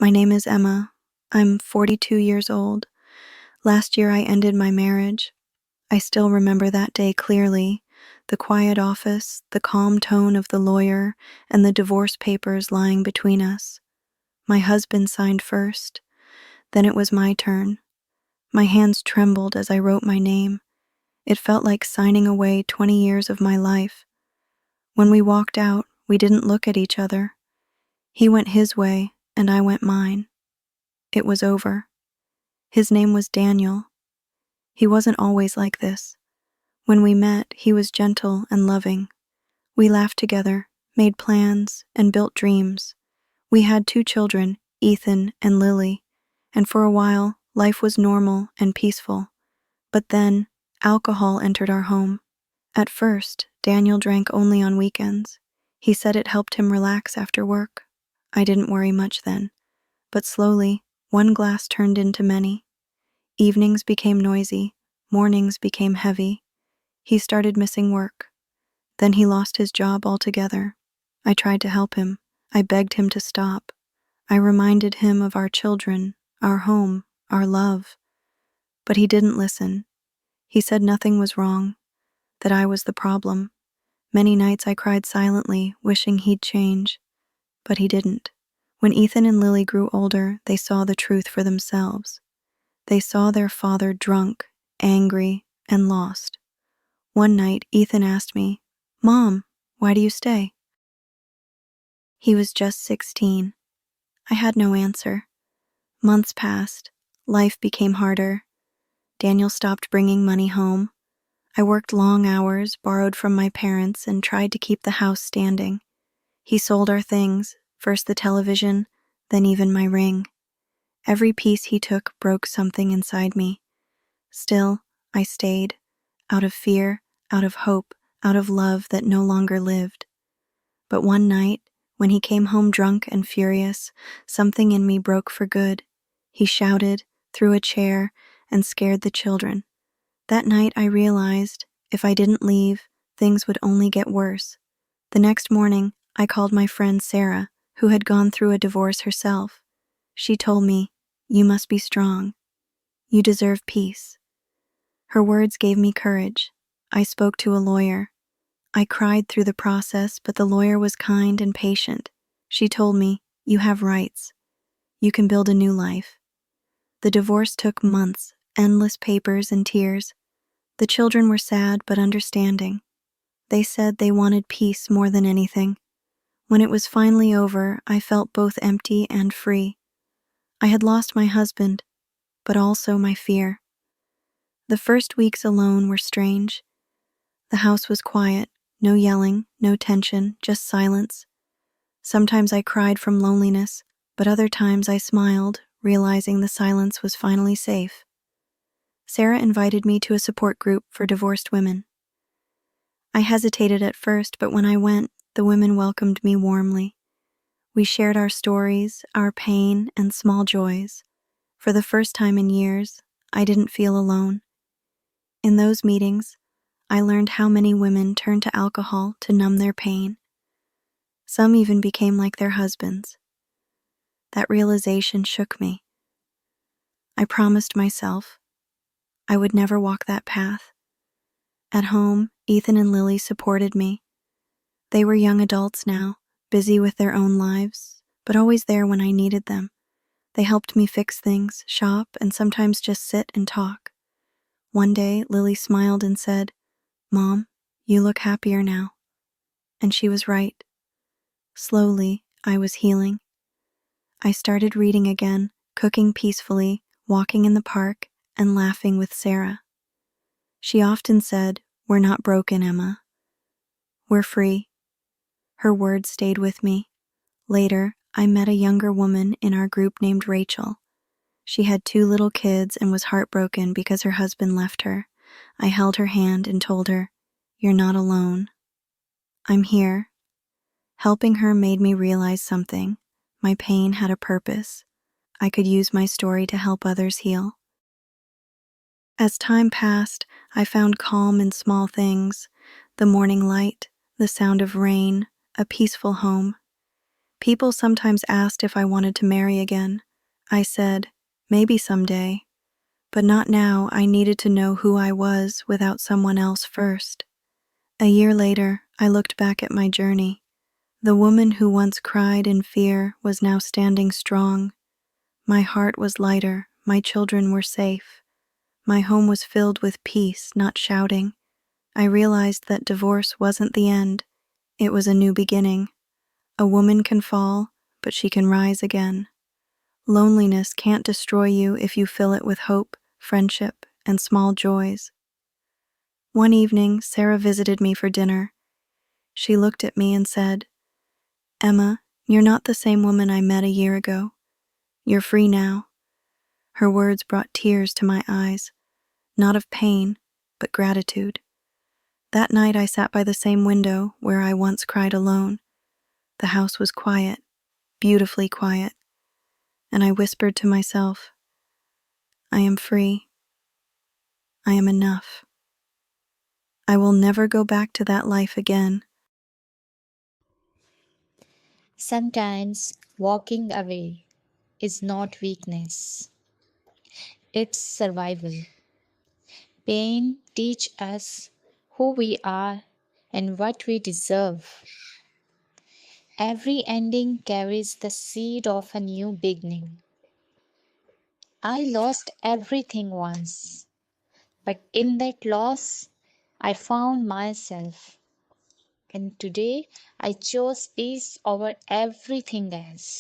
My name is Emma. I'm 42 years old. Last year I ended my marriage. I still remember that day clearly. The quiet office, the calm tone of the lawyer, and the divorce papers lying between us. My husband signed first. Then it was my turn. My hands trembled as I wrote my name. It felt like signing away 20 years of my life. When we walked out, we didn't look at each other. He went his way, and I went mine. It was over. His name was Daniel. He wasn't always like this. When we met, he was gentle and loving. We laughed together, made plans, and built dreams. We had 2 children, Ethan and Lily, and for a while, life was normal and peaceful. But then, alcohol entered our home. At first, Daniel drank only on weekends. He said it helped him relax after work. I didn't worry much then, but slowly, one glass turned into many. Evenings became noisy, mornings became heavy. He started missing work. Then he lost his job altogether. I tried to help him. I begged him to stop. I reminded him of our children, our home, our love. But he didn't listen. He said nothing was wrong, that I was the problem. Many nights I cried silently, wishing he'd change. But he didn't. When Ethan and Lily grew older, they saw the truth for themselves. They saw their father drunk, angry, and lost. One night, Ethan asked me, "Mom, why do you stay?" He was just 16. I had no answer. Months passed. Life became harder. Daniel stopped bringing money home. I worked long hours, borrowed from my parents, and tried to keep the house standing. He sold our things, first the television, then even my ring. Every piece he took broke something inside me. Still, I stayed, out of fear, out of hope, out of love that no longer lived. But one night, when he came home drunk and furious, something in me broke for good. He shouted, threw a chair, and scared the children. That night I realized, if I didn't leave, things would only get worse. The next morning, I called my friend Sarah, who had gone through a divorce herself. She told me, "You must be strong. You deserve peace." Her words gave me courage. I spoke to a lawyer. I cried through the process, but the lawyer was kind and patient. She told me, "You have rights. You can build a new life." The divorce took months, endless papers and tears. The children were sad but understanding. They said they wanted peace more than anything. When it was finally over, I felt both empty and free. I had lost my husband, but also my fear. The first weeks alone were strange. The house was quiet, no yelling, no tension, just silence. Sometimes I cried from loneliness, but other times I smiled, realizing the silence was finally safe. Sarah invited me to a support group for divorced women. I hesitated at first, but when I went, the women welcomed me warmly. We shared our stories, our pain, and small joys. For the first time in years, I didn't feel alone. In those meetings, I learned how many women turn to alcohol to numb their pain. Some even became like their husbands. That realization shook me. I promised myself I would never walk that path. At home, Ethan and Lily supported me. They were young adults now, busy with their own lives, but always there when I needed them. They helped me fix things, shop, and sometimes just sit and talk. One day, Lily smiled and said, "Mom, you look happier now." And she was right. Slowly, I was healing. I started reading again, cooking peacefully, walking in the park, and laughing with Sarah. She often said, "We're not broken, Emma. We're free." Her words stayed with me. Later, I met a younger woman in our group named Rachel. She had 2 little kids and was heartbroken because her husband left her. I held her hand and told her, "You're not alone. I'm here." Helping her made me realize something. My pain had a purpose. I could use my story to help others heal. As time passed, I found calm in small things: the morning light, the sound of rain, a peaceful home. People sometimes asked if I wanted to marry again. I said, maybe someday, but not now. I needed to know who I was without someone else first. A year later, I looked back at my journey. The woman who once cried in fear was now standing strong. My heart was lighter, my children were safe. My home was filled with peace, not shouting. I realized that divorce wasn't the end, it was a new beginning. A woman can fall, but she can rise again. Loneliness can't destroy you if you fill it with hope, friendship, and small joys. One evening, Sarah visited me for dinner. She looked at me and said, "Emma, you're not the same woman I met a year ago. You're free now." Her words brought tears to my eyes, not of pain, but gratitude. That night I sat by the same window where I once cried alone. The house was quiet, beautifully quiet, and I whispered to myself, I am free. I am enough. I will never go back to that life again. Sometimes walking away is not weakness, it's survival. Pain teaches us who we are and what we deserve. Every ending carries the seed of a new beginning. I lost everything once, but in that loss, I found myself. And today, I chose peace over everything else.